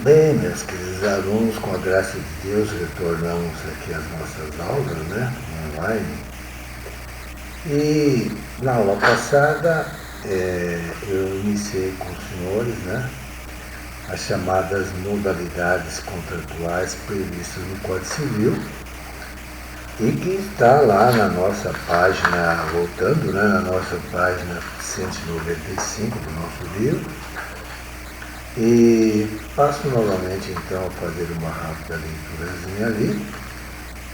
Bem, meus queridos alunos, com a graça de Deus, retornamos aqui às nossas aulas, né, online. E na aula passada eu iniciei com os senhores, né, as chamadas modalidades contratuais previstas no Código Civil e que está lá na nossa página, voltando, né, na nossa página 195 do nosso livro. E passo novamente então a fazer uma rápida leiturazinha ali,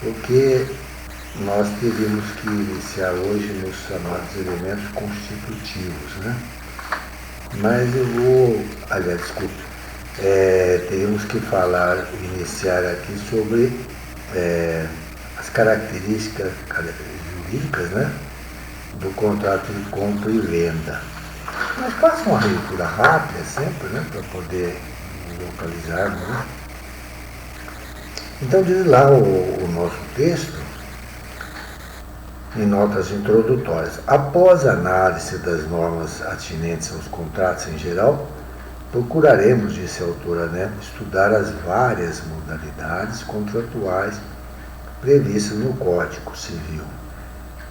porque nós teríamos que iniciar hoje nos chamados elementos constitutivos, né? Mas eu vou, aliás, desculpe, teríamos que iniciar aqui sobre as características jurídicas, né, do contrato de compra e venda. Mas faça uma leitura rápida sempre, né, para poder localizarmos, né? Então diz lá o nosso texto, em notas introdutórias. Após a análise das normas atinentes aos contratos em geral, procuraremos, disse a autora, né, estudar as várias modalidades contratuais previstas no Código Civil,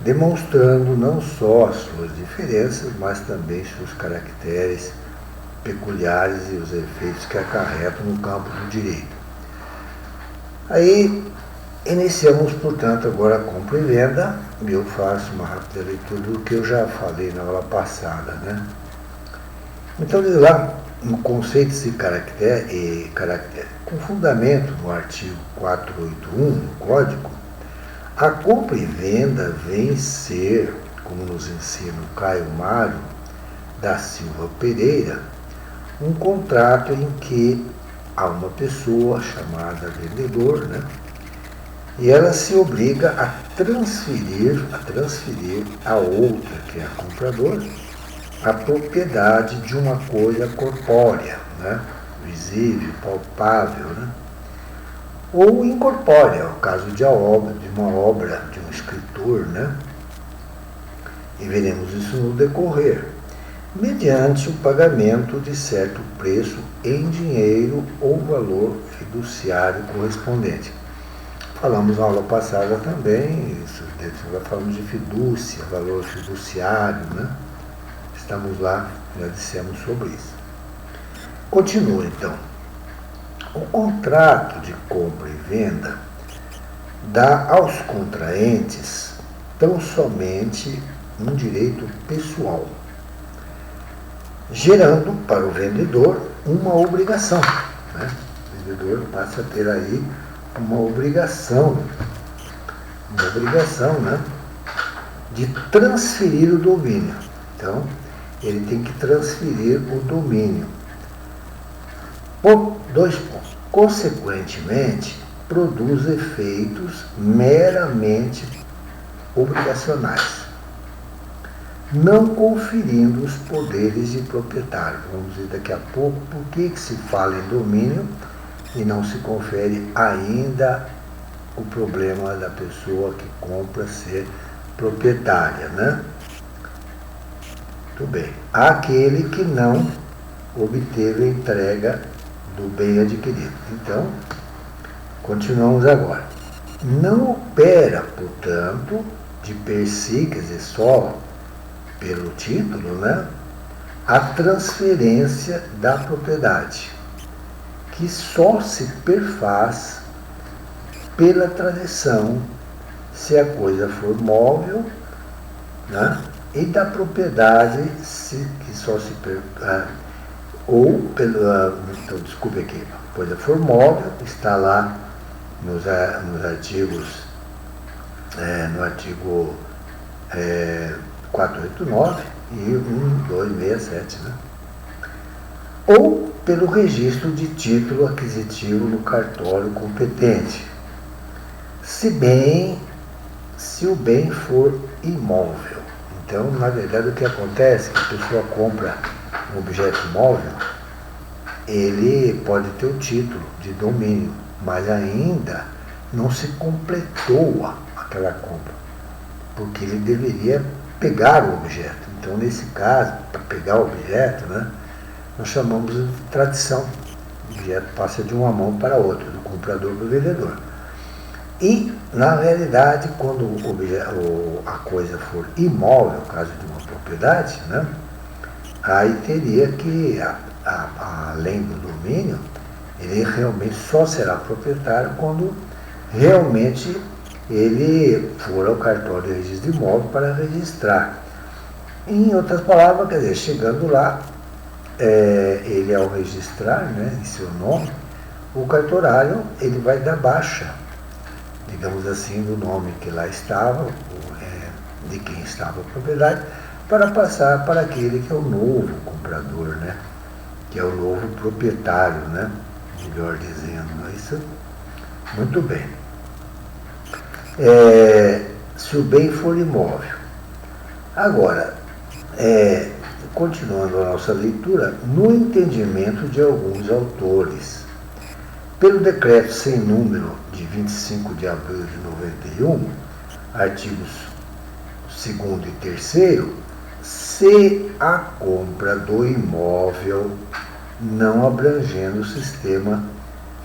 demonstrando não só as suas diferenças, mas também seus caracteres peculiares e os efeitos que acarretam no campo do direito. Aí, iniciamos, portanto, agora a compra e venda, e eu faço uma rápida leitura do que eu já falei na aula passada, né? Então, diz lá, no conceito de caractere, com fundamento no artigo 481 do Código, a compra e venda vem ser, como nos ensina o Caio Mário da Silva Pereira, um contrato em que há uma pessoa chamada vendedor, né? E ela se obriga a transferir a outra, que é a compradora, a propriedade de uma coisa corpórea, né? Visível, palpável, né? Ou incorpórea, o caso de uma obra de um escritor, né? E veremos isso no decorrer, mediante o pagamento de certo preço em dinheiro ou valor fiduciário correspondente. Falamos na aula passada também, falamos de fidúcia, valor fiduciário, né? Estamos lá, já dissemos sobre isso. Continua então. O contrato de compra e venda dá aos contraentes tão somente um direito pessoal, gerando para o vendedor uma obrigação, né? O vendedor passa a ter aí uma obrigação, né, de transferir o domínio. Então, ele tem que transferir o domínio. Por 2 pontos. Consequentemente, produz efeitos meramente obrigacionais, não conferindo os poderes de proprietário. Vamos ver daqui a pouco por que se fala em domínio e não se confere ainda o problema da pessoa que compra ser proprietária, né? Muito bem. Aquele que não obteve a entrega do bem adquirido. Então, continuamos agora. Não opera, portanto, de per si, quer dizer, só pelo título, né, a transferência da propriedade, que só se perfaz pela tradição, se a coisa for móvel, né, e da propriedade que só se ou pelo, então, desculpe aqui, a coisa for móvel, está lá nos artigos, no artigo 489 e 1267, né? Ou pelo registro de título aquisitivo no cartório competente, se o bem for imóvel. Então, na verdade, o que acontece é que a pessoa compra um objeto imóvel, ele pode ter o título de domínio, mas ainda não se completou aquela compra, porque ele deveria pegar o objeto. Então, nesse caso, para pegar o objeto, né, nós chamamos de tradição. O objeto passa de uma mão para a outra, do comprador para o vendedor. E, na realidade, quando a coisa for imóvel, no caso de uma propriedade, né, aí teria que, além do domínio, ele realmente só será proprietário quando realmente ele for ao cartório de registro de imóvel para registrar. Em outras palavras, quer dizer, chegando lá, ele ao registrar, né, em seu nome, o cartorário ele vai dar baixa, digamos assim, do nome que lá estava, de quem estava a propriedade, para passar para aquele que é o novo comprador, né, que é o novo proprietário, né, melhor dizendo, não é isso? Muito bem. Se o bem for imóvel. Agora, continuando a nossa leitura, no entendimento de alguns autores, pelo decreto sem número de 25 de abril de 91, artigos 2º e 3º, se a compra do imóvel não abrangendo o sistema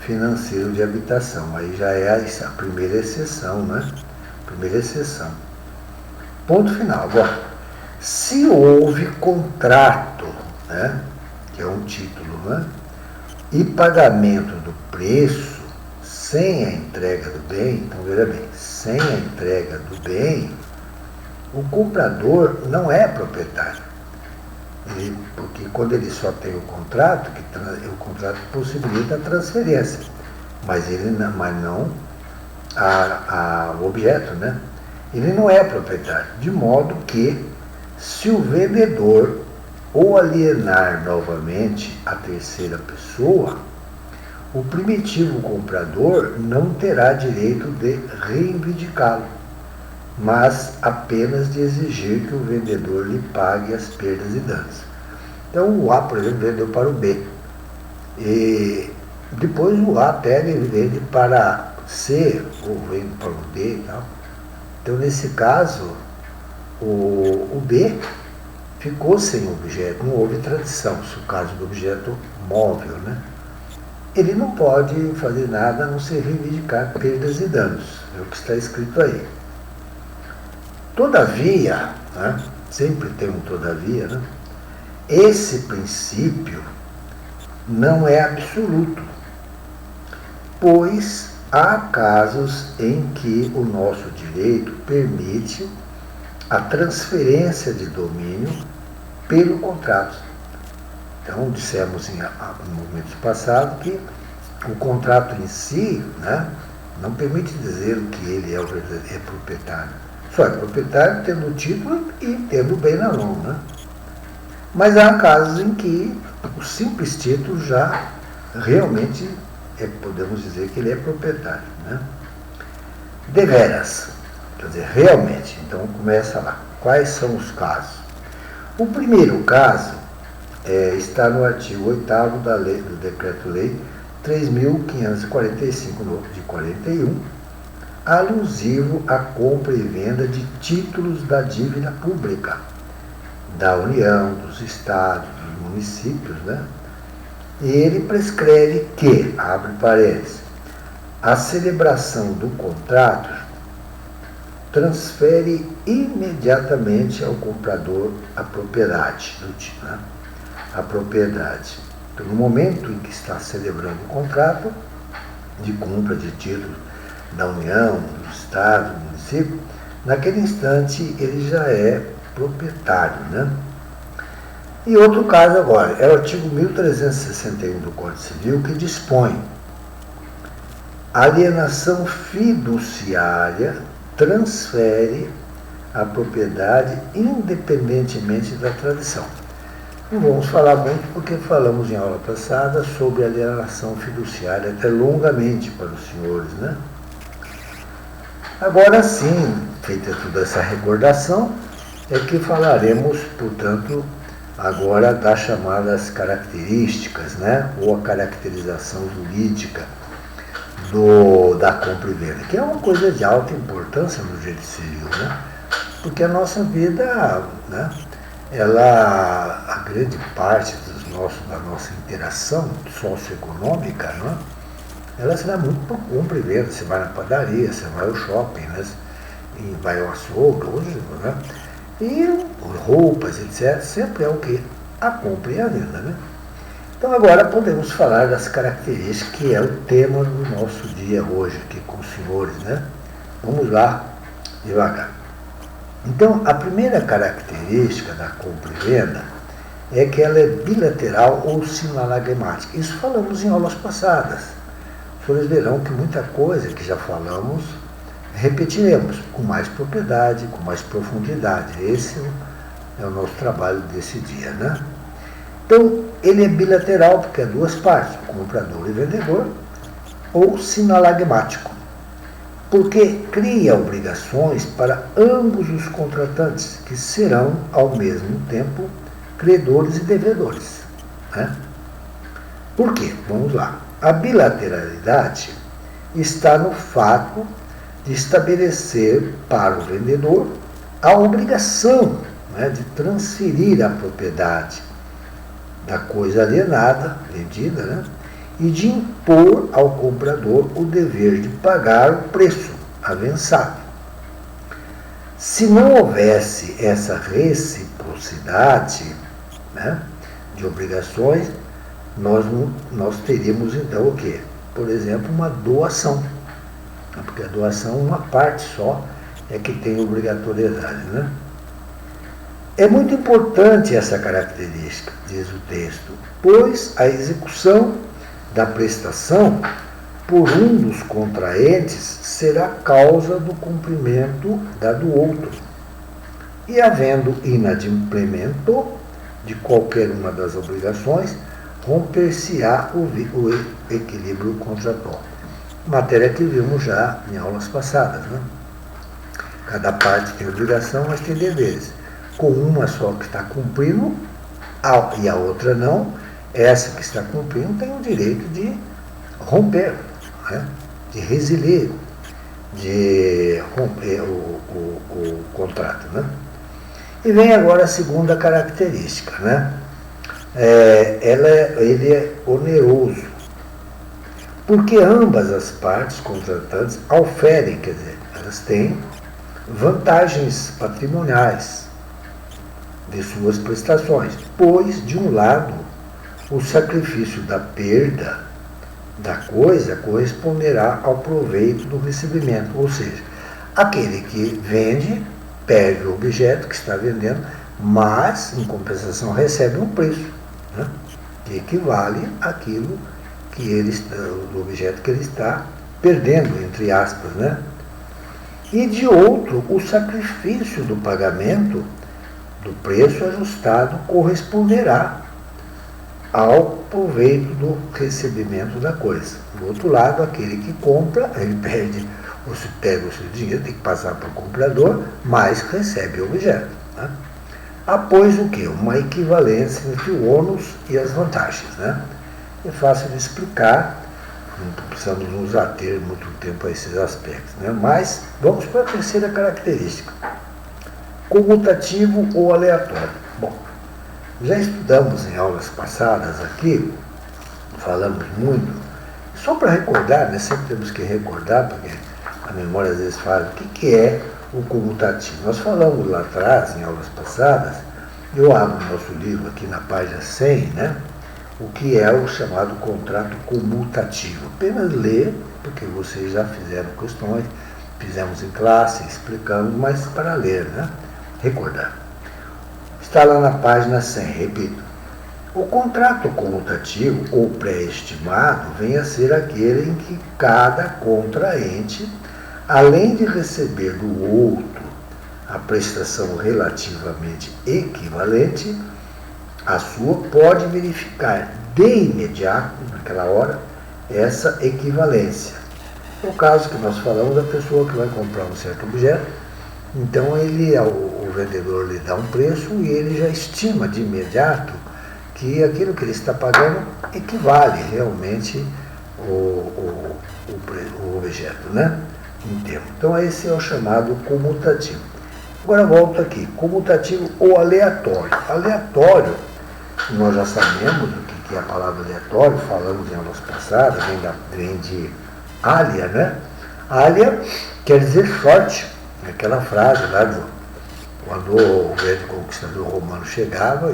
financeiro de habitação. Aí já é a primeira exceção, né? Primeira exceção. Ponto final. Agora, se houve contrato, né, que é um título, né, e pagamento do preço sem a entrega do bem, então veja bem, sem a entrega do bem, o comprador não é proprietário. Porque quando ele só tem o contrato possibilita a transferência, mas não o objeto, né? Ele não é proprietário, de modo que, se o vendedor ou alienar novamente a terceira pessoa, o primitivo comprador não terá direito de reivindicá-lo, mas apenas de exigir que o vendedor lhe pague as perdas e danos. Então o A, por exemplo, vendeu para o B. E depois o A pega e vende para C, ou vende para o D e tal. Então, nesse caso, o B ficou sem objeto, não houve tradição, se o caso do objeto móvel, né? Ele não pode fazer nada a não ser reivindicar perdas e danos, é o que está escrito aí. Todavia, né, sempre tem um todavia, né, esse princípio não é absoluto, pois há casos em que o nosso direito permite a transferência de domínio pelo contrato. Então, dissemos em momentos passados que o contrato em si, né, não permite dizer que ele é proprietário. Só é proprietário tendo o título e tendo o bem na mão, né? Mas há casos em que o simples título já realmente podemos dizer que ele é proprietário, né? Deveras, quer dizer, realmente. Então começa lá. Quais são os casos? O primeiro caso está no artigo 8º do Decreto-Lei 3.545 de 41, alusivo à compra e venda de títulos da dívida pública, da União, dos Estados, dos municípios, né? E ele prescreve que, abre parênteses, a celebração do contrato transfere imediatamente ao comprador a propriedade, né? A propriedade. Então, no momento em que está celebrando o contrato de compra de títulos da União, do Estado, do município, naquele instante ele já é proprietário, né? E outro caso agora, é o artigo 1361 do Código Civil, que dispõe: a alienação fiduciária transfere a propriedade independentemente da tradição. Não vamos falar muito porque falamos em aula passada sobre alienação fiduciária até longamente para os senhores, né? Agora sim, feita toda essa recordação, é que falaremos, portanto, agora das chamadas características, né? Ou a caracterização jurídica da compra e venda, que é uma coisa de alta importância no direito civil, né? Porque a nossa vida, né, a grande parte da nossa interação socioeconômica, não é? Ela se dá muito por compra e venda. Você vai na padaria, você vai ao shopping, né? E vai ao açougue, né? E roupas, etc. Sempre é o quê? A compra e a venda, né? Então agora podemos falar das características, que é o tema do nosso dia hoje aqui com os senhores, né? Vamos lá, devagar. Então, a primeira característica da compra e venda é que ela é bilateral ou sinalagmática. Isso falamos em aulas passadas. Os senhores verão que muita coisa que já falamos repetiremos com mais propriedade, com mais profundidade. Esse é o nosso trabalho desse dia, né? Então, ele é bilateral porque é duas partes, comprador e vendedor, ou sinalagmático, porque cria obrigações para ambos os contratantes, que serão, ao mesmo tempo, credores e devedores, né? Por quê? Vamos lá. A bilateralidade está no fato de estabelecer para o vendedor a obrigação, né, de transferir a propriedade da coisa alienada, vendida, né, e de impor ao comprador o dever de pagar o preço avançado. Se não houvesse essa reciprocidade, né, de obrigações, nós teríamos então o quê? Por exemplo, uma doação. Porque a doação, uma parte só, é que tem obrigatoriedade, né? É muito importante essa característica, diz o texto, pois a execução da prestação por um dos contraentes será causa do cumprimento da do outro. E havendo inadimplemento de qualquer uma das obrigações, romper-se-á o equilíbrio contratual. Matéria que vimos já em aulas passadas, né? Cada parte tem obrigação, mas tem deveres. Com uma só que está cumprindo e a outra não, essa que está cumprindo tem o direito de romper, né? De resiliar, de romper o contrato, né? E vem agora a segunda característica, né? Ele é oneroso, porque ambas as partes contratantes auferem, quer dizer, elas têm vantagens patrimoniais de suas prestações, pois, de um lado, o sacrifício da perda da coisa corresponderá ao proveito do recebimento, ou seja, aquele que vende perde o objeto que está vendendo, mas, em compensação, recebe um preço, né, que equivale àquilo do objeto que ele está perdendo, entre aspas, né? E de outro, o sacrifício do pagamento do preço ajustado corresponderá ao proveito do recebimento da coisa. Do outro lado, aquele que compra, ele pega o seu dinheiro, tem que passar para o comprador, mas recebe o objeto, né? Após o quê? Uma equivalência entre o ônus e as vantagens, né? É fácil de explicar, não precisamos nos ater muito tempo a esses aspectos, né? Mas vamos para a terceira característica: comutativo ou aleatório. Bom, já estudamos em aulas passadas aqui, falamos muito, só para recordar, né? Sempre temos que recordar, porque a memória às vezes fala o que é o comutativo. Nós falamos lá atrás, em aulas passadas, eu abro o nosso livro aqui na página 100, né? O que é o chamado contrato comutativo. Apenas ler, porque vocês já fizeram questões, fizemos em classe, explicamos, mas para ler, né? Recordar. Está lá na página 100, repito. O contrato comutativo ou pré-estimado vem a ser aquele em que cada contraente, além de receber do outro a prestação relativamente equivalente à sua, pode verificar de imediato, naquela hora, essa equivalência. No caso que nós falamos da pessoa que vai comprar um certo objeto, então o vendedor lhe dá um preço e ele já estima de imediato que aquilo que ele está pagando equivale realmente o objeto, né? Em termo. Então esse é o chamado comutativo. Agora volto aqui, comutativo ou aleatório. Aleatório, nós já sabemos o que é a palavra aleatório, falamos em aulas passadas, vem de alia, né? Alia quer dizer sorte, aquela frase lá quando o grande conquistador romano chegava,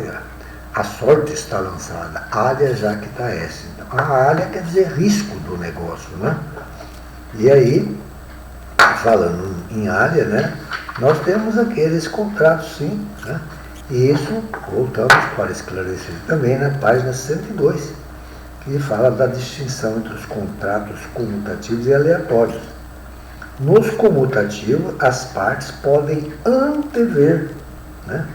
a sorte está lançada, alia jacta est. Então, a alia quer dizer risco do negócio, né? E aí, falando em alia, né? Nós temos aqueles contratos, sim, né? E isso voltamos para esclarecer também na página 102, que fala da distinção entre os contratos comutativos e aleatórios. Nos comutativos, as partes podem antever, né,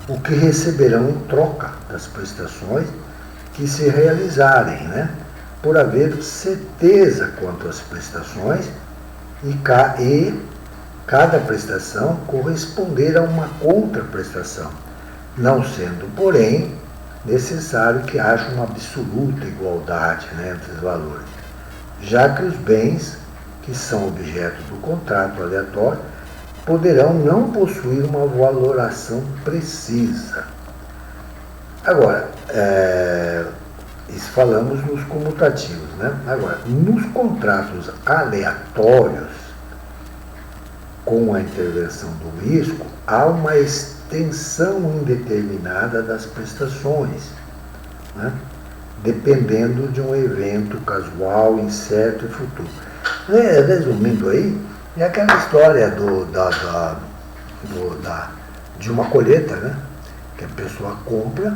o que receberão em troca das prestações que se realizarem, né, por haver certeza quanto às prestações e cada prestação corresponder a uma contraprestação, não sendo, porém, necessário que haja uma absoluta igualdade, né, entre os valores, já que os bens que são objeto do contrato aleatório poderão não possuir uma valoração precisa. Agora, isso falamos nos comutativos, né? Agora, nos contratos aleatórios, com a intervenção do risco, há uma extensão indeterminada das prestações, né? Dependendo de um evento casual, incerto e futuro. Resumindo aí, é aquela história de uma colheita, né? Que a pessoa compra,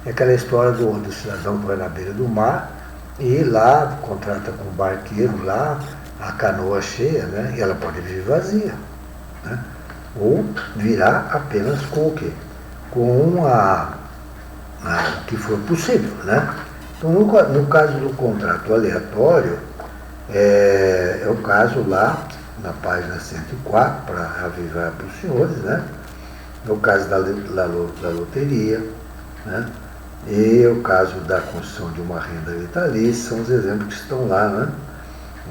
é aquela história do cidadão que vai na beira do mar e lá contrata com o barqueiro lá a canoa cheia, né? E ela pode vir vazia, né? Ou virá apenas com o quê? Com o que for possível, né? Então, no caso do contrato aleatório, é o caso lá, na página 104, para avivar para os senhores, né? É o caso da loteria, né? E o caso da construção de uma renda vitalícia, são os exemplos que estão lá, né?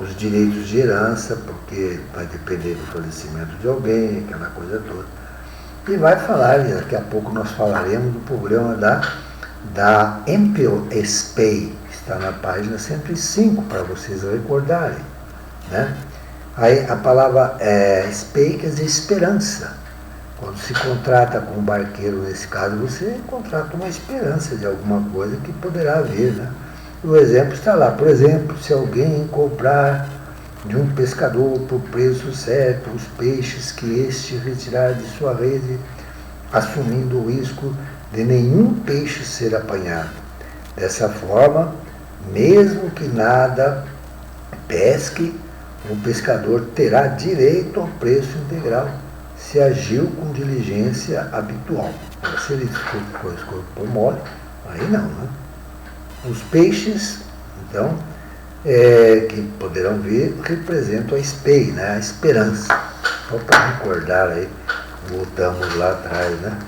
Os direitos de herança, porque vai depender do falecimento de alguém, aquela coisa toda. E vai falar, e daqui a pouco nós falaremos do problema da EMPO-SPEI, que está na página 105, para vocês recordarem, né? Aí a palavra SPEI quer dizer esperança. Quando se contrata com um barqueiro, nesse caso, você contrata uma esperança de alguma coisa que poderá haver, né? O exemplo está lá. Por exemplo, se alguém comprar de um pescador por preço certo os peixes que este retirar de sua rede, assumindo o risco de nenhum peixe ser apanhado. Dessa forma, mesmo que nada pesque, o pescador terá direito ao preço integral, se agiu com diligência habitual. Se ele for mole, aí não, né? Os peixes, então, que poderão vir, representam a SPEI, né? A esperança. Só para recordar aí, voltamos lá atrás, né?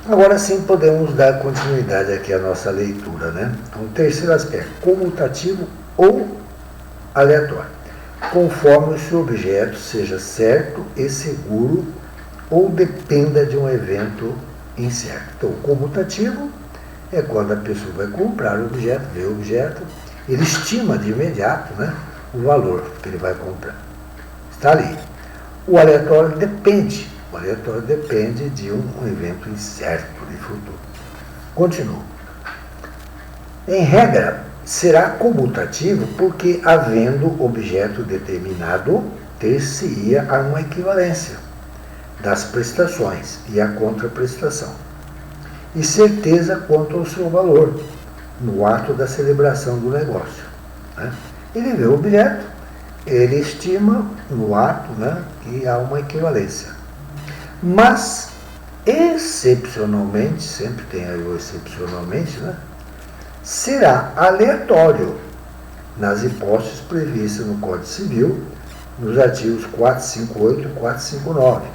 Agora sim podemos dar continuidade aqui à nossa leitura, né? Então, o terceiro aspecto, comutativo ou aleatório. Conforme o seu objeto seja certo e seguro ou dependa de um evento incerto. Então, o comutativo é quando a pessoa vai comprar o objeto, vê o objeto, ele estima de imediato, né, o valor que ele vai comprar. Está ali. O aleatório depende. O aleatório depende de um evento incerto de futuro. Continuo. Em regra, será comutativo porque, havendo objeto determinado, ter-se-ia a uma equivalência das prestações e a contraprestação, e certeza quanto ao seu valor, no ato da celebração do negócio, né? Ele vê o objeto, ele estima no ato, né, que há uma equivalência. Mas, excepcionalmente, sempre tem aí o excepcionalmente, né, será aleatório nas hipóteses previstas no Código Civil, nos artigos 458 e 459.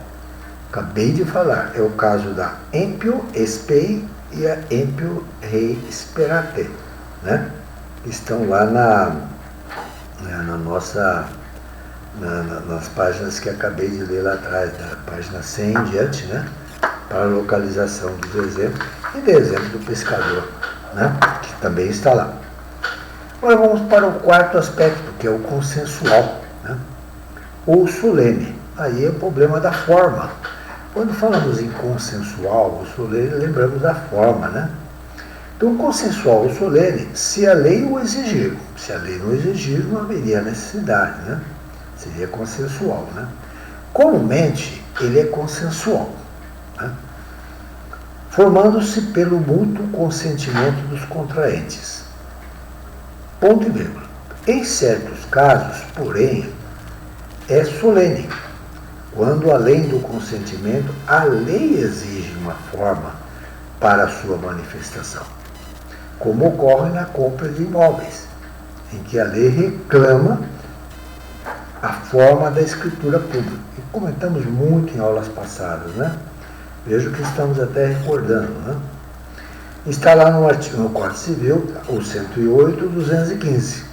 Acabei de falar, é o caso da empio SPEI e a empio rei sperate, né? Estão lá na nas páginas que acabei de ler lá atrás, da página 100 em diante, né? Para a localização dos exemplos e do exemplo do pescador, né? Que também está lá. Agora vamos para o quarto aspecto, que é o consensual, né? Ou solene. Aí é o problema da forma. Quando falamos em consensual ou solene, lembramos da forma, né? Então, consensual ou solene, se a lei o exigir. Se a lei não exigir, não haveria necessidade, né? Seria consensual, né? Comumente, ele é consensual, né? Formando-se pelo mútuo consentimento dos contraentes. Ponto e vírgula. Em certos casos, porém, é solene, quando, além do consentimento, a lei exige uma forma para a sua manifestação, como ocorre na compra de imóveis, em que a lei reclama a forma da escritura pública. E comentamos muito em aulas passadas, né? Vejo que estamos até recordando, né? Está lá no artigo no Código Civil, o 108, 215.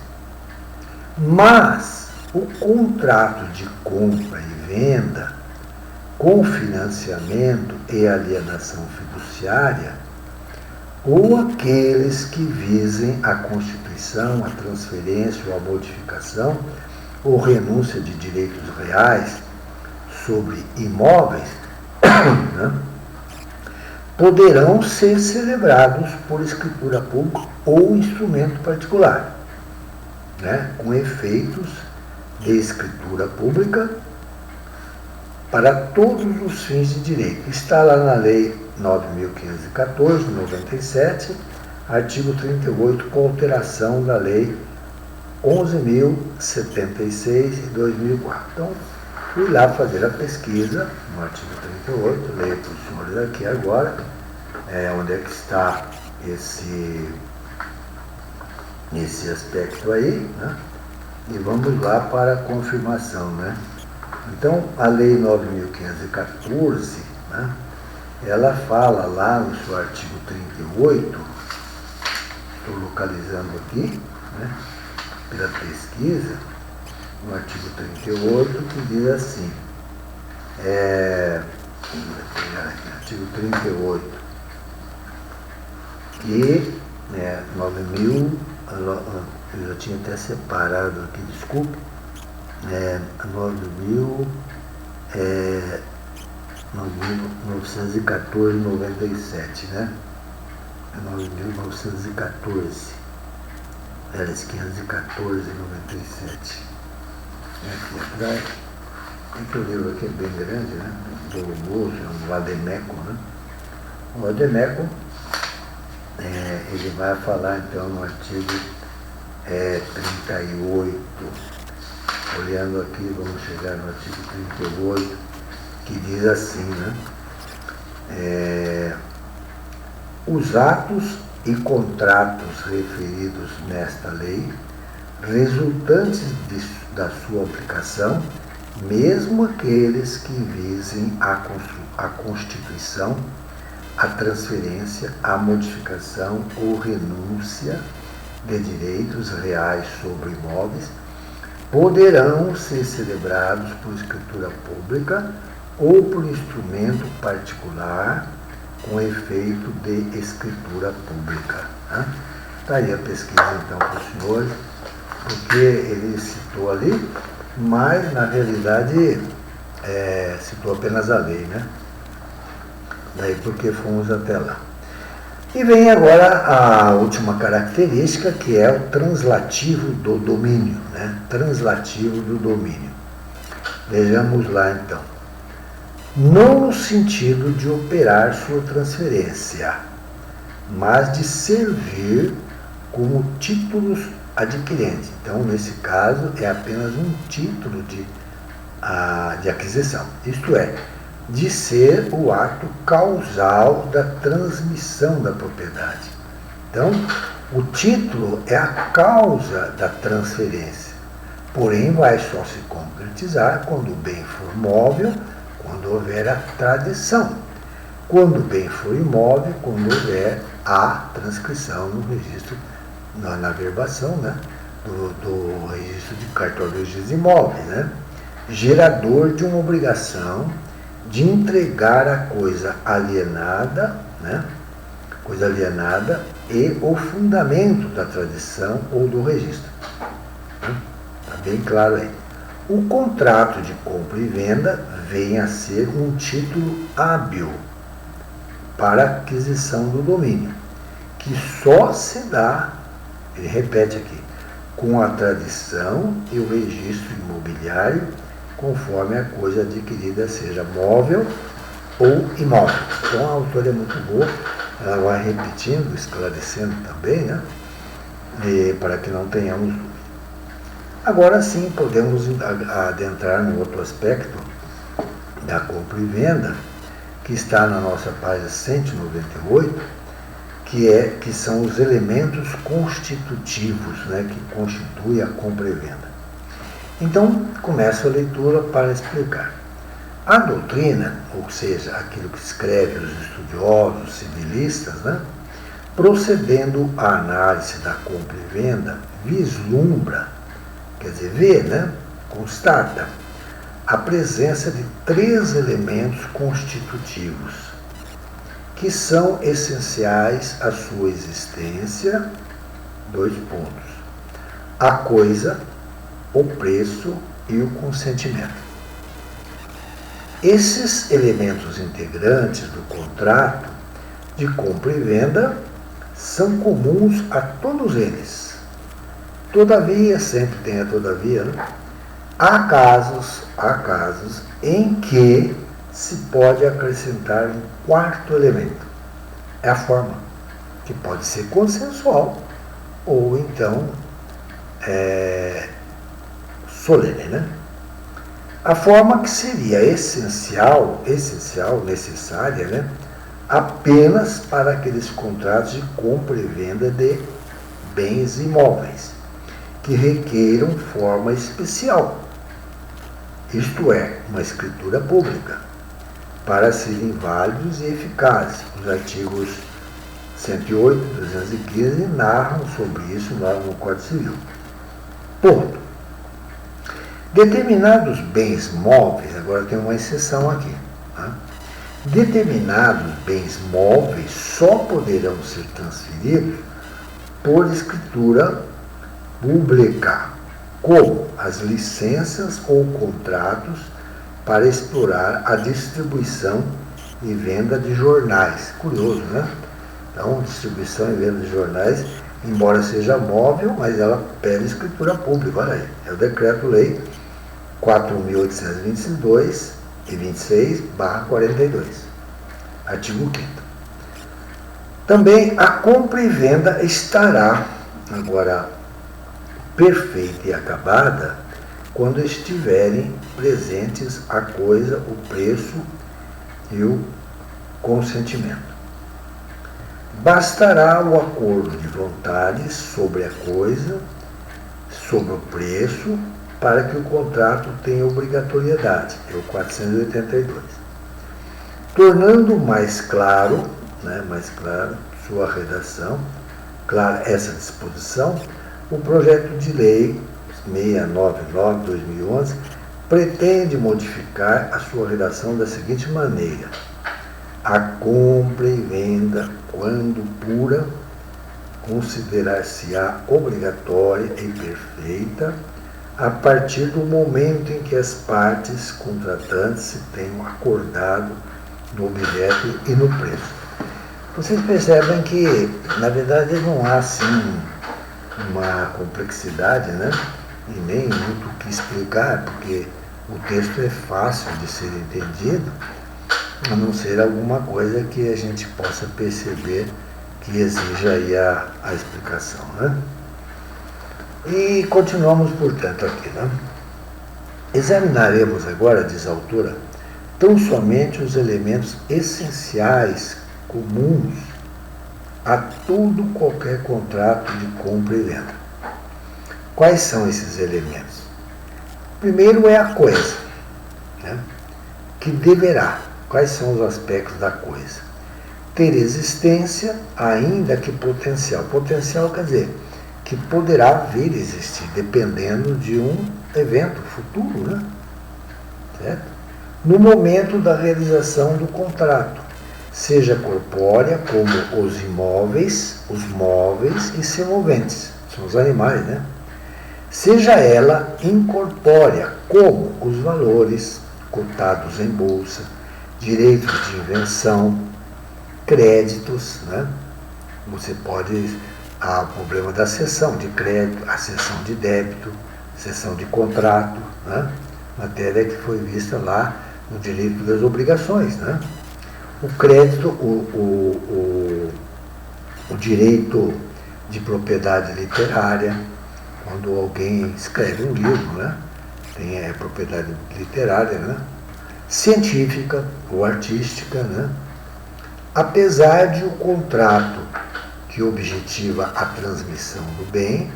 Mas o contrato de compra e venda com financiamento e alienação fiduciária, ou aqueles que visem a constituição, a transferência ou a modificação ou renúncia de direitos reais sobre imóveis, né, poderão ser celebrados por escritura pública ou instrumento particular, né, com efeitos de escritura pública para todos os fins de direito. Está lá na Lei 9.514, 97, artigo 38, com alteração da Lei 11.076 de 2004. Então, fui lá fazer a pesquisa no artigo 38, leio para os senhores aqui agora, onde é que está esse aspecto aí, né? E vamos lá para a confirmação, né? Então, a Lei 9.514, né, ela fala lá no seu artigo 38, estou localizando aqui, né, pela pesquisa, no artigo 38, que diz assim, artigo 38, que 9.000, eu já tinha até separado aqui, desculpe, 9.914, 97, né? 9.914. Era 514, 97. Aqui atrás. É que o livro aqui é bem grande, né? Do bolso, é um vademécum, né? O vademécum, ele vai falar então no artigo 38. Olhando aqui, vamos chegar no artigo 38, que diz assim, né? Os atos e contratos referidos nesta lei, resultantes da sua aplicação, mesmo aqueles que visem a constituição, a transferência, a modificação ou renúncia de direitos reais sobre imóveis, poderão ser celebrados por escritura pública ou por instrumento particular com efeito de escritura pública. Né? Está aí a pesquisa então para os senhores, porque ele citou ali, mas na realidade citou apenas a lei, né? Daí porque fomos até lá. E vem agora a última característica, que é o translativo do domínio, né? Translativo do domínio. Vejamos lá então. Não no sentido de operar sua transferência, mas de servir como títulos adquirentes. Então, nesse caso, é apenas um título de aquisição. Isto é, de ser o ato causal da transmissão da propriedade. Então, o título é a causa da transferência, porém vai só se concretizar quando o bem for móvel, quando houver a tradição. Quando o bem for imóvel, quando houver a transcrição no registro, na verbação, né, do registro de cartório de registros imóveis, né? gerador de uma obrigação de entregar a coisa alienada, né? Coisa alienada e o fundamento da tradição ou do registro. Está bem claro aí. O contrato de compra e venda vem a ser um título hábil para aquisição do domínio, que só se dá, ele repete aqui, com a tradição e o registro imobiliário, conforme a coisa adquirida seja móvel ou imóvel. Então a autora é muito boa, ela vai repetindo, esclarecendo também, né? Para que não tenhamos dúvida. Agora sim podemos adentrar no outro aspecto da compra e venda, que está na nossa página 198, que são os elementos constitutivos, né, que constituem a compra e venda. Então, começo a leitura para explicar. A doutrina, ou seja, aquilo que escrevem os estudiosos civilistas, né, procedendo à análise da compra e venda, vislumbra, quer dizer, vê, né, constata a presença de 3 elementos constitutivos que são essenciais à sua existência, 2 pontos: a coisa, o preço e o consentimento. Esses elementos integrantes do contrato de compra e venda são comuns a todos eles. Todavia, sempre tem a todavia, né? Há casos em que se pode acrescentar um 4º elemento. É a forma, que pode ser consensual ou então solene, né? A forma que seria essencial, necessária, né? Apenas para aqueles contratos de compra e venda de bens imóveis, que requeiram forma especial, isto é, uma escritura pública, para serem válidos e eficazes. Os artigos 108 e 215 narram sobre isso lá no Código Civil. Ponto. Determinados bens móveis, agora tem uma exceção aqui, tá? Determinados bens móveis só poderão ser transferidos por escritura pública, como as licenças ou contratos para explorar a distribuição e venda de jornais. Curioso, né? Então, distribuição e venda de jornais, embora seja móvel, mas ela pede escritura pública. Olha aí, é o Decreto-Lei 4.822 e 26/42, artigo 5º. Também a compra e venda estará agora perfeita e acabada quando estiverem presentes a coisa, o preço e o consentimento. Bastará o acordo de vontades sobre a coisa, sobre o preço, para que o contrato tenha obrigatoriedade, é o 482. Tornando mais claro sua redação, clara essa disposição, o projeto de lei 699/2011 pretende modificar a sua redação da seguinte maneira: a compra e venda, quando pura, considerar-se-á obrigatória e perfeita a partir do momento em que as partes contratantes se tenham acordado no objeto e no preço. Vocês percebem que, na verdade, não há assim uma complexidade, né? E nem muito o que explicar, porque o texto é fácil de ser entendido, a não ser alguma coisa que a gente possa perceber que exija aí a explicação, né? E continuamos, portanto, aqui, né? Examinaremos agora, diz a autora, tão somente os elementos essenciais comuns a todo qualquer contrato de compra e venda. Quais são esses elementos? Primeiro é a coisa, né? Que deverá. Quais são os aspectos da coisa? Ter existência, ainda que potencial. Potencial quer dizer que poderá vir a existir, dependendo de um evento futuro, né? certo? No momento da realização do contrato, seja corpórea, como os imóveis, os móveis e semoventes, são os animais, né? Seja ela incorpórea, como os valores cotados em bolsa, direitos de invenção, créditos, né? Você pode, há o problema da cessão de crédito, a cessão de débito, cessão de contrato, né? Matéria que foi vista lá no direito das obrigações, né? O crédito, o direito de propriedade literária, quando alguém escreve um livro, né? Tem a propriedade literária, né? Científica ou artística, né? Apesar de o contrato que objetiva a transmissão do bem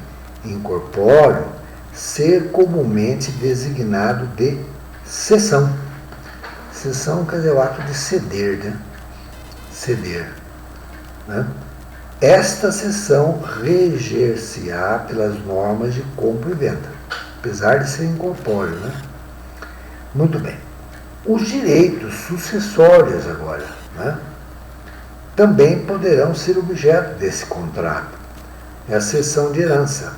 incorpóreo ser comumente designado de cessão. Cessão quer dizer o ato de ceder, né? Ceder, né? Esta cessão reger-se-á pelas normas de compra e venda, apesar de ser incorpóreo, né? Muito bem. Os direitos sucessórios agora, né? Também poderão ser objeto desse contrato. É a cessão de herança,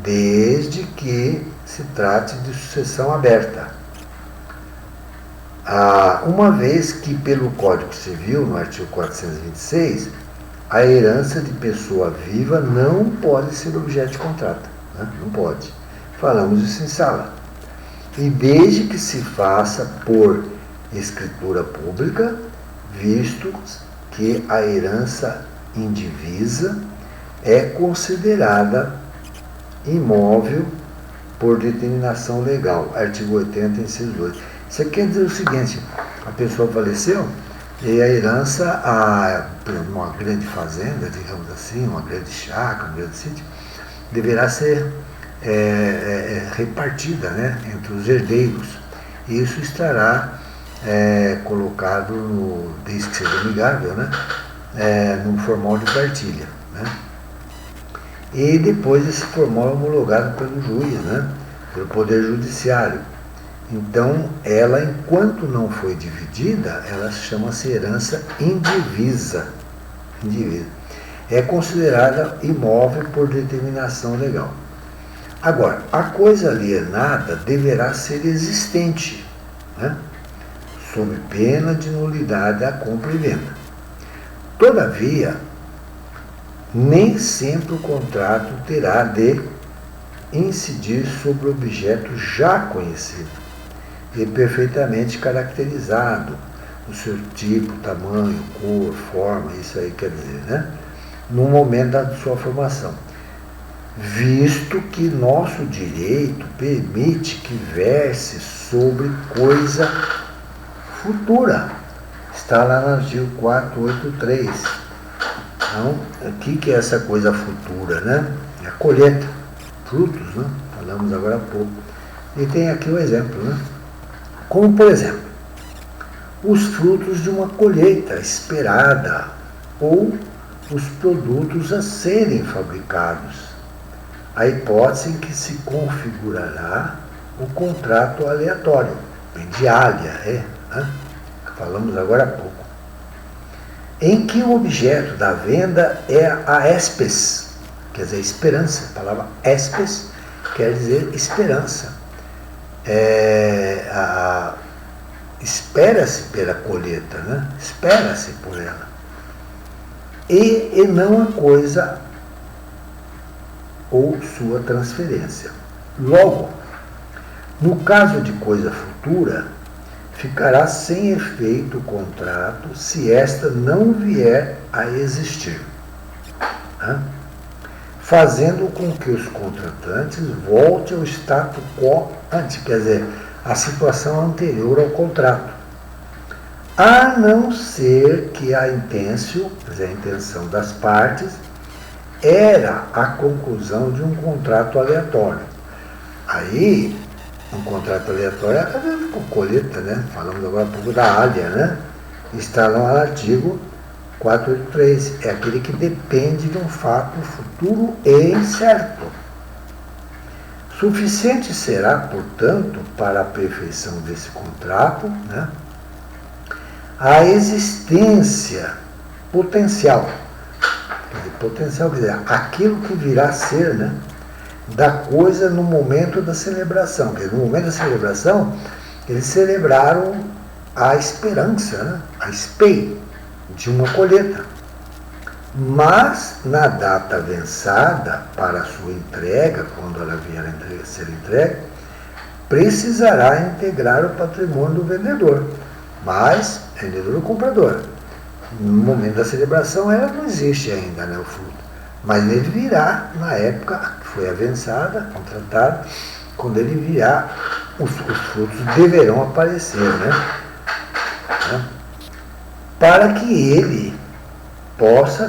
desde que se trate de sucessão aberta. Uma vez que, pelo Código Civil, no artigo 426, a herança de pessoa viva não pode ser objeto de contrato. Né? Não pode. Falamos isso em sala. E desde que se faça por escritura pública, visto que a herança indivisa é considerada imóvel por determinação legal. Artigo 80, inciso 2. Isso quer dizer o seguinte: a pessoa faleceu e a herança, uma grande fazenda, digamos assim, uma grande chácara, um grande sítio, deverá ser repartida, né, entre os herdeiros. Isso estará colocado, desde que seja amigável, né, num formal de partilha. Né? E depois esse formal é homologado pelo juiz, né, pelo Poder Judiciário. Então, ela, enquanto não foi dividida, ela chama-se herança indivisa. É considerada imóvel por determinação legal. Agora, a coisa alienada deverá ser existente, né? Sob pena de nulidade da compra e venda. Todavia, nem sempre o contrato terá de incidir sobre o objeto já conhecido e perfeitamente caracterizado, o seu tipo, tamanho, cor, forma, isso aí quer dizer, né? No momento da sua formação. Visto que nosso direito permite que verse sobre coisa futura. Está lá no artigo 483. Então, o que é essa coisa futura, né? É a colheita, frutos, né? Falamos agora há pouco. E tem aqui um exemplo, né? Como, por exemplo, os frutos de uma colheita esperada ou os produtos a serem fabricados. A hipótese em que se configurará o contrato aleatório, de alha, né? Falamos agora há pouco, em que o objeto da venda é a espes, quer dizer, esperança. A palavra espes quer dizer esperança. Espera-se pela colheita, né? Espera-se por ela. E não a coisa ou sua transferência. Logo, no caso de coisa futura, ficará sem efeito o contrato se esta não vier a existir, né? Fazendo com que os contratantes voltem ao status quo ante, quer dizer, a situação anterior ao contrato, a não ser que a intêncio, quer dizer, a intenção das partes, era a conclusão de um contrato aleatório. Aí, um contrato aleatório é com colheita, né? Falamos agora um pouco da alha, né? Está lá no artigo 483. É aquele que depende de um fato futuro e incerto, Suficiente será, portanto, para a perfeição desse contrato, né, a existência potencial. Potencial, quer dizer, aquilo que virá a ser, né, da coisa no momento da celebração. Quer dizer, no momento da celebração, eles celebraram a esperança, né, a SPEI, de uma colheita. Mas, na data avançada para a sua entrega, quando ela vier a ser entregue, precisará integrar o patrimônio do vendedor. Mas, vendedor ou comprador. No momento da celebração, ela não existe ainda, né, o fruto. Mas ele virá na época que foi avançada, contratada, quando ele virá, os frutos deverão aparecer, né? Para que ele possa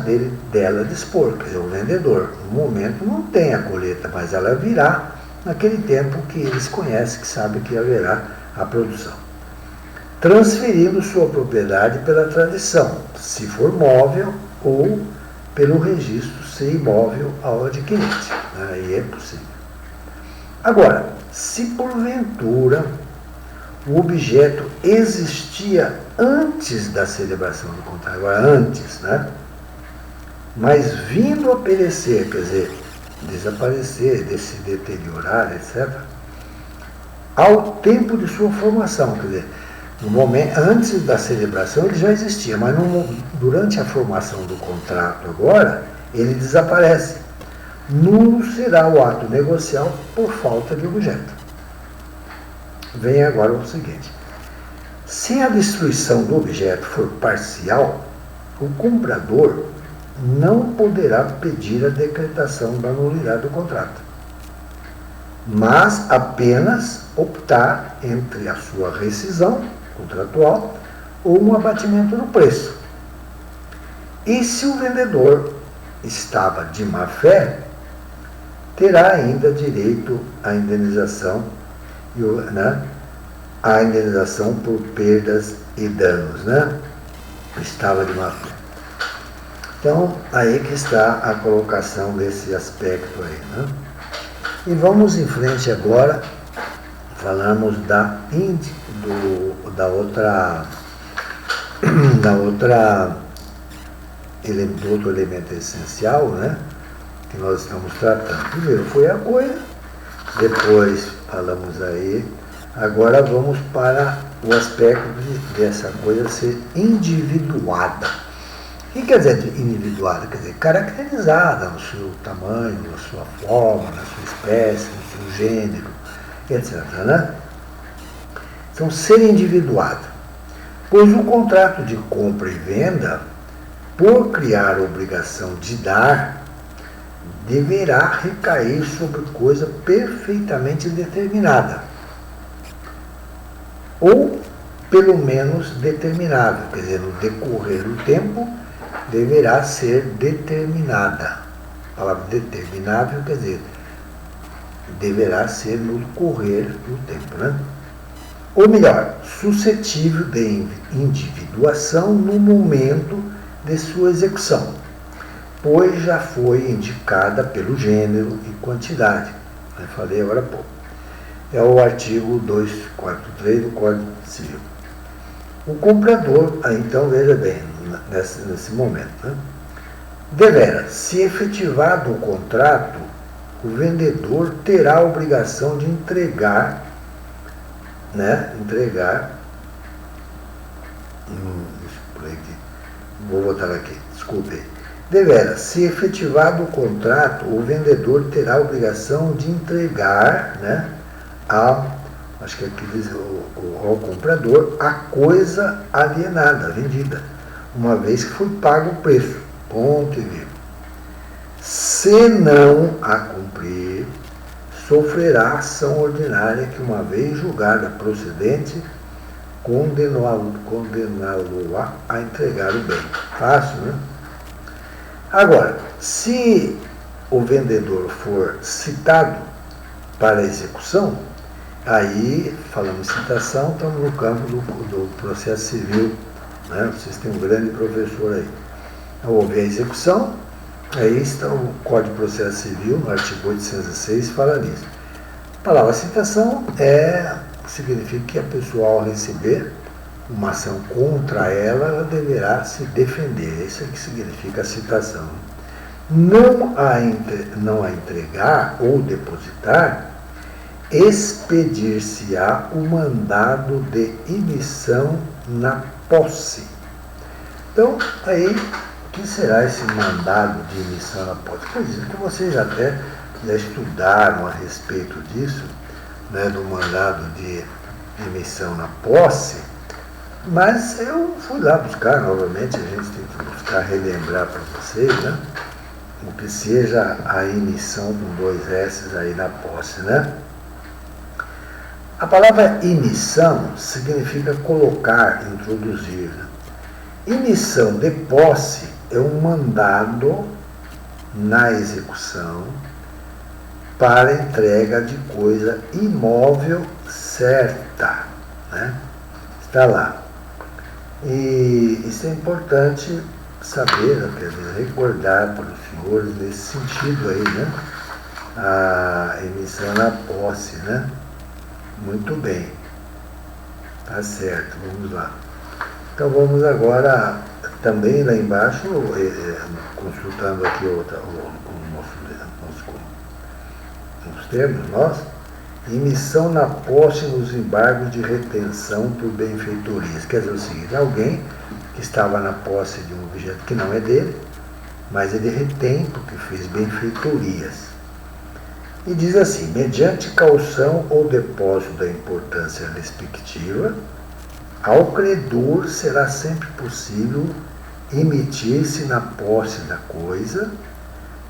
dela dispor, quer dizer, o vendedor. No momento não tem a colheita, mas ela virá naquele tempo que eles conhecem, que sabem que haverá a produção. Transferindo sua propriedade pela tradição, se for móvel, ou pelo registro ser imóvel ao adquirente. Aí é possível. Agora, se porventura o objeto existia antes da celebração do contrato, agora antes, né? Mas vindo a perecer, quer dizer, desaparecer, se deteriorar, etc., ao tempo de sua formação, quer dizer, no momento, antes da celebração ele já existia, mas durante a formação do contrato agora, ele desaparece. Nulo será o ato negocial por falta de objeto. Vem agora o seguinte: se a destruição do objeto for parcial, o comprador não poderá pedir a decretação da nulidade do contrato, mas apenas optar entre a sua rescisão contratual ou um abatimento no preço. E se o vendedor estava de má fé, terá ainda direito à indenização, né? A indenização por perdas e danos, né? Estava de má fé. Então, aí que está a colocação desse aspecto aí, né? E vamos em frente agora, falamos do outro elemento essencial, né? Que nós estamos tratando. Primeiro foi a coisa, depois falamos aí, agora vamos para o aspecto dessa coisa ser individuada. O que quer dizer individuada? Quer dizer, caracterizada no seu tamanho, na sua forma, na sua espécie, no seu gênero, etc. Né? Então, ser individuada. Pois o contrato de compra e venda, por criar a obrigação de dar, deverá recair sobre coisa perfeitamente determinada, ou pelo menos determinável, quer dizer, no decorrer do tempo deverá ser determinada. A palavra determinável quer dizer, deverá ser no correr do tempo, né? Ou melhor, suscetível de individuação no momento de sua execução, pois já foi indicada pelo gênero e quantidade. Eu falei agora há pouco. É o artigo 243 do Código Civil. O comprador, então veja bem, nesse momento, né? Deverá, se efetivado o contrato, o vendedor terá a obrigação de entregar, vou botar aqui, desculpe. Deverá, se efetivado o contrato, o vendedor terá a obrigação de entregar, né, acho que aqui diz ao comprador, a coisa alienada, vendida, uma vez que foi pago o preço, ponto e vírgula. Se não a cumprir, sofrerá ação ordinária que, uma vez julgada procedente, condená-lo a entregar o bem. Fácil, né? Agora, se o vendedor for citado para a execução, aí, falando em citação, estamos no campo do processo civil, né? Vocês têm um grande professor aí. Então, houve a execução, aí está o Código de Processo Civil, no artigo 806, fala nisso. A palavra citação significa que a pessoa, ao receber uma ação contra ela, ela deverá se defender. Isso é que significa a citação. Não a entregar ou depositar, expedir-se-á o mandado de emissão na posse. Então, aí, o que será esse mandado de emissão na posse? Pois é, que vocês até já estudaram a respeito disso, né, do mandado de emissão na posse, mas eu fui lá buscar novamente, a gente tem que buscar relembrar para vocês, né, o que seja a emissão com 2 S aí na posse, né? A palavra emissão significa colocar, introduzir. Emissão de posse é um mandado na execução para entrega de coisa imóvel certa, né? Está lá. E isso é importante saber, quer dizer, recordar para os senhores nesse sentido aí, né? A emissão na posse, né? Muito bem. Tá certo, vamos lá. Então vamos agora, também lá embaixo, consultando aqui os termos nossos, emissão na posse nos embargos de retenção por benfeitorias. Quer dizer o seguinte, alguém que estava na posse de um objeto que não é dele, mas ele retém porque fez benfeitorias. E diz assim, mediante caução ou depósito da importância respectiva, ao credor será sempre possível emitir-se na posse da coisa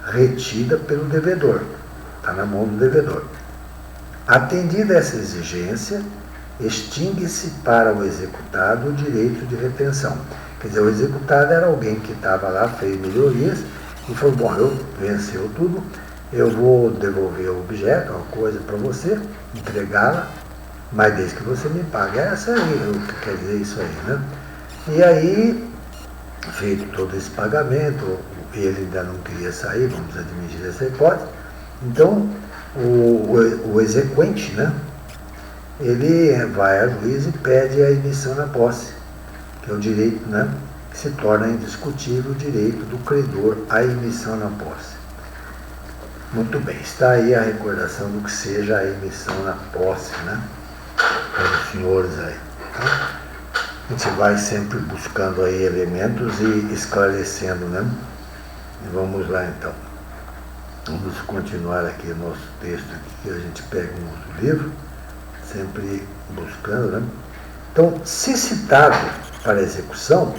retida pelo devedor. Está na mão do devedor. Atendida essa exigência, extingue-se para o executado o direito de retenção. Quer dizer, o executado era alguém que estava lá, fez melhorias e falou, bom, eu venceu tudo, eu vou devolver o objeto, uma coisa para você, entregá-la, mas desde que você me pague. Essa aí, o que quer dizer isso aí, né? E aí, feito todo esse pagamento, ele ainda não queria sair, vamos admitir essa hipótese, então o exequente, né? Ele vai ao juiz e pede a emissão na posse, que é o direito, né? Que se torna indiscutível o direito do credor à emissão na posse. Muito bem, está aí a recordação do que seja a emissão na posse, né? Para os senhores aí. Então, a gente vai sempre buscando aí elementos e esclarecendo, né? E vamos lá então. Vamos continuar aqui o nosso texto, aqui, que a gente pega um outro livro, sempre buscando, né? Então, se citado para execução,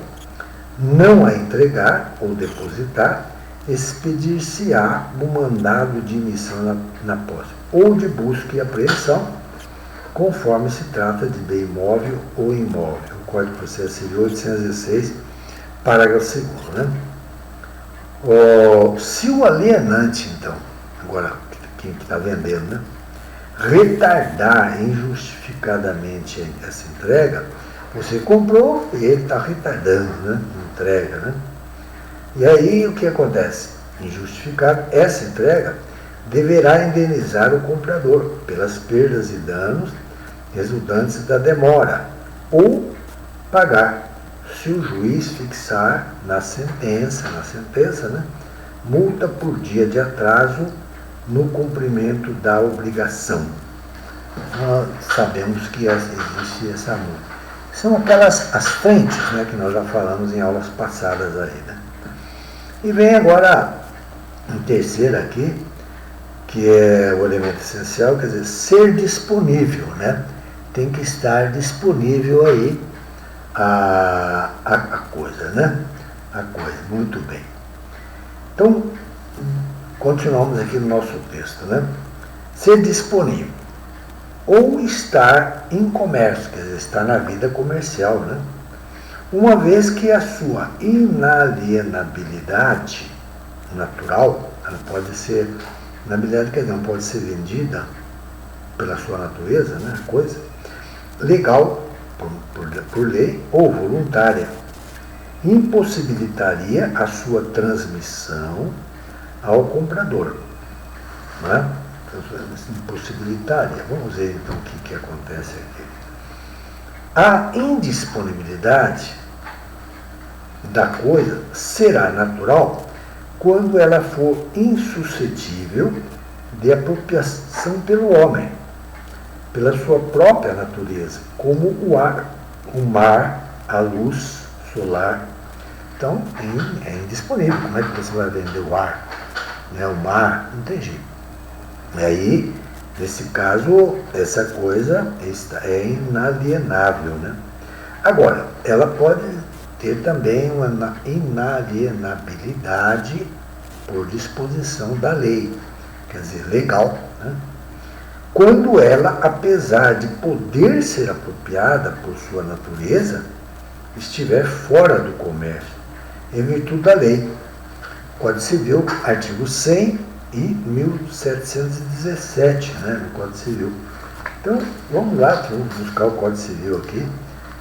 não a entregar ou depositar, expedir-se-á o mandado de emissão na posse, ou de busca e apreensão, conforme se trata de bem imóvel ou imóvel. O Código de Processo Civil 816, parágrafo 2º, né? Se o alienante, então, agora quem está vendendo, né, retardar injustificadamente essa entrega, você comprou e ele está retardando, né, entrega, né? E aí o que acontece? Injustificado, essa entrega deverá indenizar o comprador pelas perdas e danos resultantes da demora, ou pagar, se o juiz fixar na sentença, né, multa por dia de atraso no cumprimento da obrigação. Nós sabemos que existe essa multa. São aquelas as frentes, né, que nós já falamos em aulas passadas aí, né? E vem agora um terceiro aqui, que é o elemento essencial, quer dizer, ser disponível, né? Tem que estar disponível aí a coisa, né? A coisa, muito bem. Então, continuamos aqui no nosso texto, né? Ser disponível. Ou estar em comércio, quer dizer, estar na vida comercial, né? Uma vez que a sua inalienabilidade natural, ela pode ser, inalienabilidade quer dizer, não pode ser vendida pela sua natureza, né, a coisa, legal, por lei, ou voluntária, impossibilitaria a sua transmissão ao comprador, né? impossibilitaria. Vamos ver então o que acontece aqui. A indisponibilidade da coisa será natural quando ela for insuscetível de apropriação pelo homem, pela sua própria natureza, como o ar, o mar, a luz solar. Então, é indisponível. Como é que você vai vender o ar? Né? O mar, não tem jeito. E aí, nesse caso, essa coisa é inalienável. Né? Agora, ela pode ter também uma inalienabilidade por disposição da lei, quer dizer, legal. Né? Quando ela, apesar de poder ser apropriada por sua natureza, estiver fora do comércio, em virtude da lei. Código Civil, artigo 100 e 1717, né, no Código Civil. Então, vamos lá, vamos buscar o Código Civil aqui,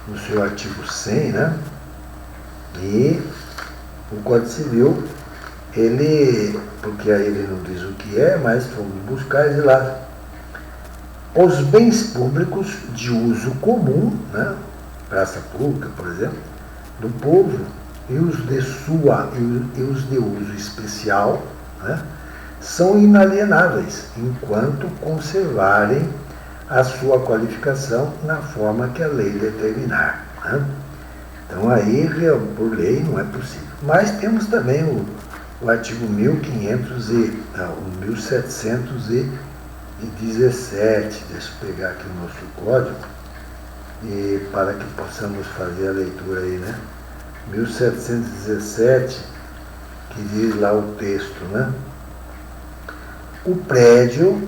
no seu artigo 100, né, e o Código Civil, porque aí ele não diz o que é, mas vamos buscar ele lá. Os bens públicos de uso comum, né, praça pública, por exemplo, do povo, e os de uso especial, né, são inalienáveis, enquanto conservarem a sua qualificação na forma que a lei determinar. Né? Então aí, por lei, não é possível. Mas temos também o artigo 1717, deixa eu pegar aqui o nosso código, e para que possamos fazer a leitura aí, né? 1717, que diz lá o texto, né? O prédio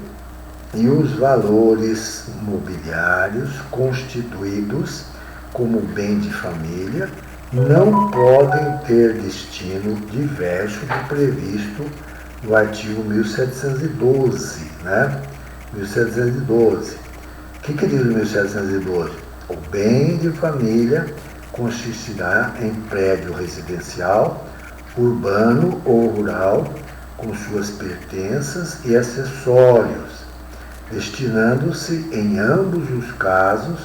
e os valores mobiliários constituídos como bem de família não podem ter destino diverso do previsto no artigo 1712, né? 1712. O que diz o 1712? O bem de família consistirá em prédio residencial, urbano ou rural, com suas pertenças e acessórios, destinando-se em ambos os casos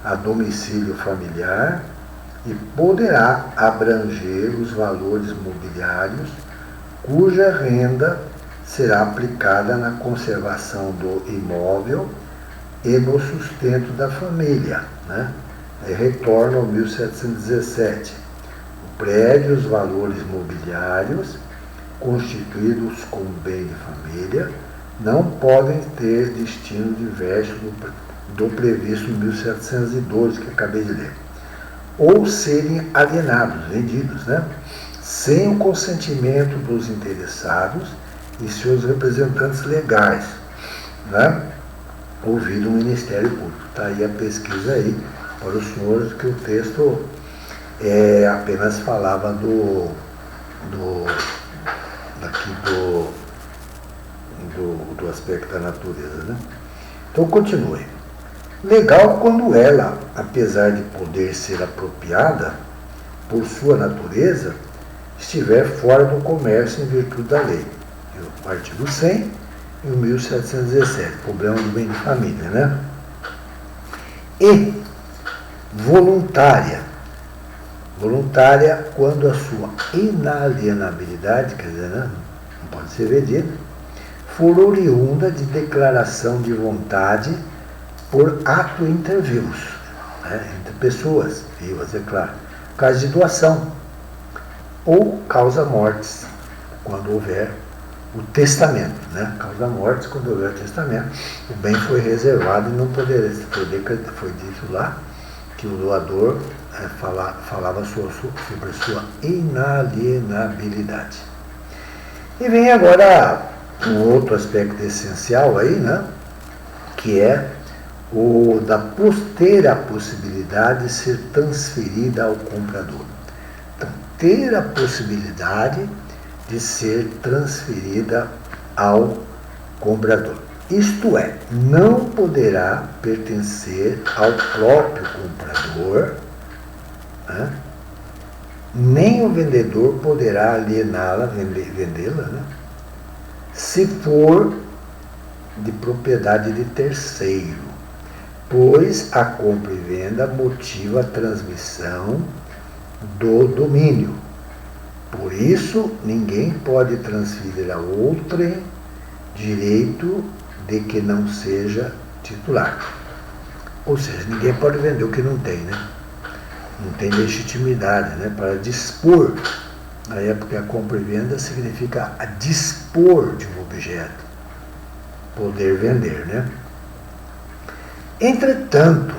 a domicílio familiar e poderá abranger os valores mobiliários cuja renda será aplicada na conservação do imóvel e no sustento da família. Né? Aí retorna ao 1717. O prédio e os valores mobiliários constituídos como bem de família não podem ter destino diverso do previsto em 1712, que acabei de ler, ou serem alienados, vendidos, né? Sem o consentimento dos interessados e seus representantes legais, né? Ouvido o Ministério Público. Está aí a pesquisa aí para os senhores, que o texto apenas falava do aspecto da natureza, né? Então continue. Legal quando ela, apesar de poder ser apropriada por sua natureza, estiver fora do comércio em virtude da lei. O artigo 100 e o 1717, problema do bem de família, né? E voluntária quando a sua inalienabilidade, quer dizer, né, não pode ser vendida, for oriunda de declaração de vontade por ato inter vivos, né, entre pessoas vivas, é claro, caso de doação, ou causa mortes, quando houver o testamento, né? Causa mortes, quando houver testamento, o bem foi reservado e não poderia, foi dito lá que o doador falava sobre sua inalienabilidade. E vem agora um outro aspecto essencial aí, né? Que é o da ter a possibilidade de ser transferida ao comprador. Então, ter a possibilidade de ser transferida ao comprador. Isto é, não poderá pertencer ao próprio comprador, né? Nem o vendedor poderá aliená-la, vendê-la, né? Se for de propriedade de terceiro, pois a compra e venda motiva a transmissão do domínio. Por isso, ninguém pode transferir a outrem direito de que não seja titular. Ou seja, ninguém pode vender o que não tem, né? Não tem legitimidade, né? Para dispor. Na época, a compra e venda significa a dispor de um objeto. Poder vender, né? Entretanto,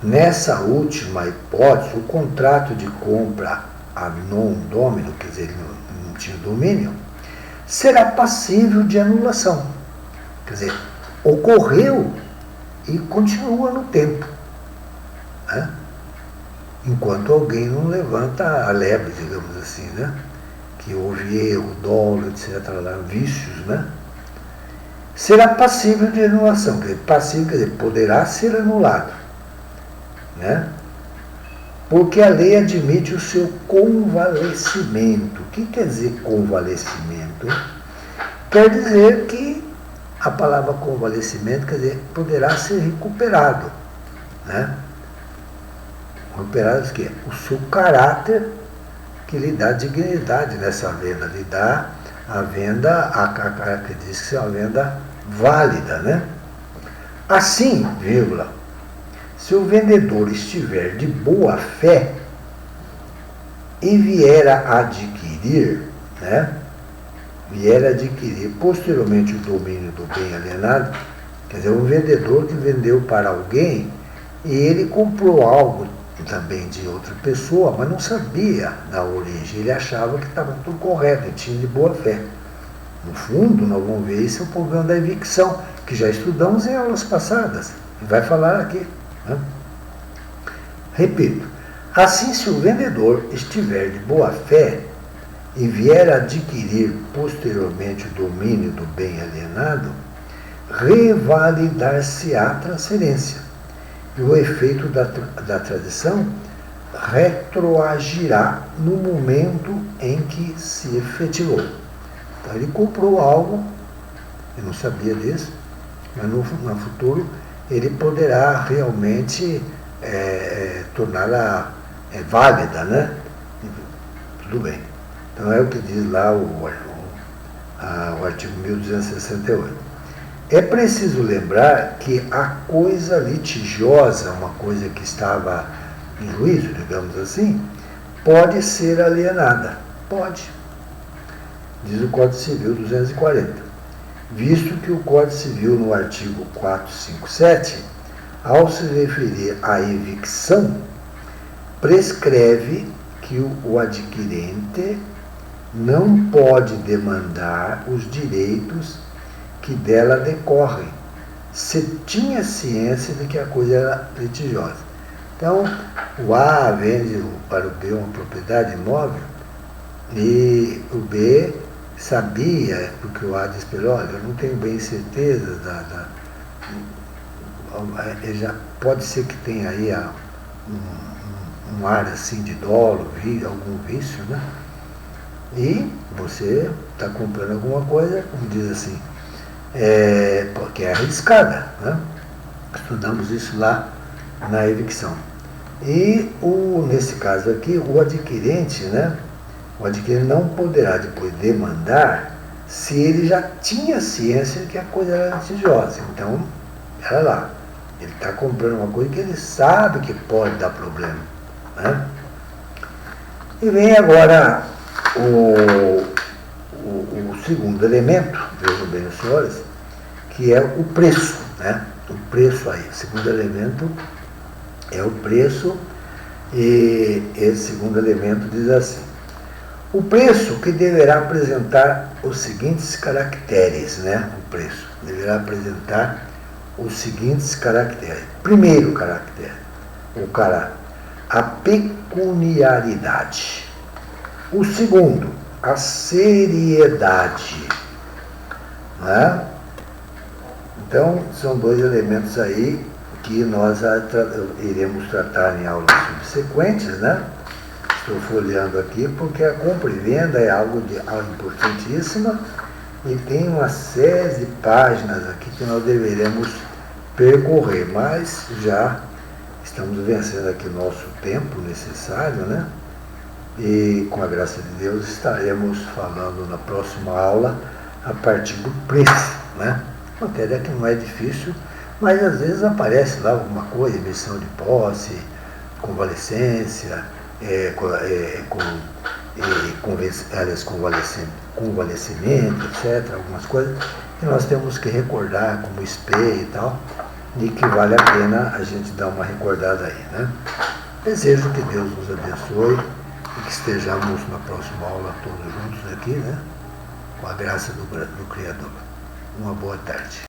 nessa última hipótese, o contrato de compra ad non domino, quer dizer, ele não tinha domínio, será passível de anulação. Quer dizer, ocorreu e continua no tempo, né? Enquanto alguém não levanta a lebre, digamos assim, né? Que houve erro, dolo, etc., lá, vícios, né? Será passível de anulação. Quer dizer, passível, quer dizer, poderá ser anulado, né? Porque a lei admite o seu convalescimento. O que quer dizer convalescimento? Quer dizer que a palavra convalescimento quer dizer poderá ser recuperado, né? Recuperado o quê? O seu caráter, que lhe dá dignidade nessa venda, lhe dá a venda, a característica é uma venda válida, né? Assim, vírgula, se o vendedor estiver de boa fé e vier a adquirir, né? Vier a adquirir posteriormente o domínio do bem alienado, quer dizer, um vendedor que vendeu para alguém e ele comprou algo também de outra pessoa, mas não sabia da origem, ele achava que estava tudo correto, ele tinha de boa fé. No fundo, nós vamos ver esse é o problema da evicção, que já estudamos em aulas passadas, e vai falar aqui, né? Repito, assim, se o vendedor estiver de boa fé e vier a adquirir posteriormente o domínio do bem alienado, revalidar-se-á a transferência. E o efeito da tradição retroagirá no momento em que se efetivou. Então, ele comprou algo, eu não sabia disso, mas no futuro ele poderá realmente torná-la válida, né? Tudo bem. Então, é o que diz lá o artigo 1268. É preciso lembrar que a coisa litigiosa, uma coisa que estava em juízo, digamos assim, pode ser alienada. Pode. Diz o Código Civil 240. Visto que o Código Civil, no artigo 457, ao se referir à evicção, prescreve que o adquirente não pode demandar os direitos que dela decorrem, se tinha ciência de que a coisa era litigiosa. Então, o A vende para o B uma propriedade imóvel e o B sabia, porque o A disse para ele, olha, eu não tenho bem certeza já pode ser que tenha aí um ar assim de dolo, algum vício, né? E você está comprando alguma coisa, como diz assim, porque é arriscada, né? Estudamos isso lá na evicção. E nesse caso aqui, o adquirente, né? O adquirente não poderá depois demandar se ele já tinha ciência de que a coisa era litigiosa. Então, olha lá, ele está comprando uma coisa que ele sabe que pode dar problema, né? E vem agora o segundo elemento, vejam bem os senhores, que é o preço, né? O preço aí, o segundo elemento é o preço, e esse segundo elemento diz assim: o preço que deverá apresentar os seguintes caracteres, né? O preço deverá apresentar os seguintes caracteres. Primeiro caractere, a pecuniaridade. O segundo, a seriedade, né? Então, são dois elementos aí que nós iremos tratar em aulas subsequentes, né? Estou folheando aqui porque a compra e venda é algo importantíssima E tem uma série de páginas aqui que nós deveremos percorrer, mas já estamos vencendo aqui o nosso tempo necessário, né? E com a graça de Deus estaremos falando na próxima aula a partir do preço, né? Matéria que não é difícil, mas às vezes aparece lá alguma coisa, emissão de posse, convalescência, convalescimento, etc., algumas coisas que nós temos que recordar como espelho e tal, e que vale a pena a gente dar uma recordada aí, né? Desejo que Deus nos abençoe e que estejamos na próxima aula todos juntos aqui, né? Com a graça do Criador. Uma boa tarde.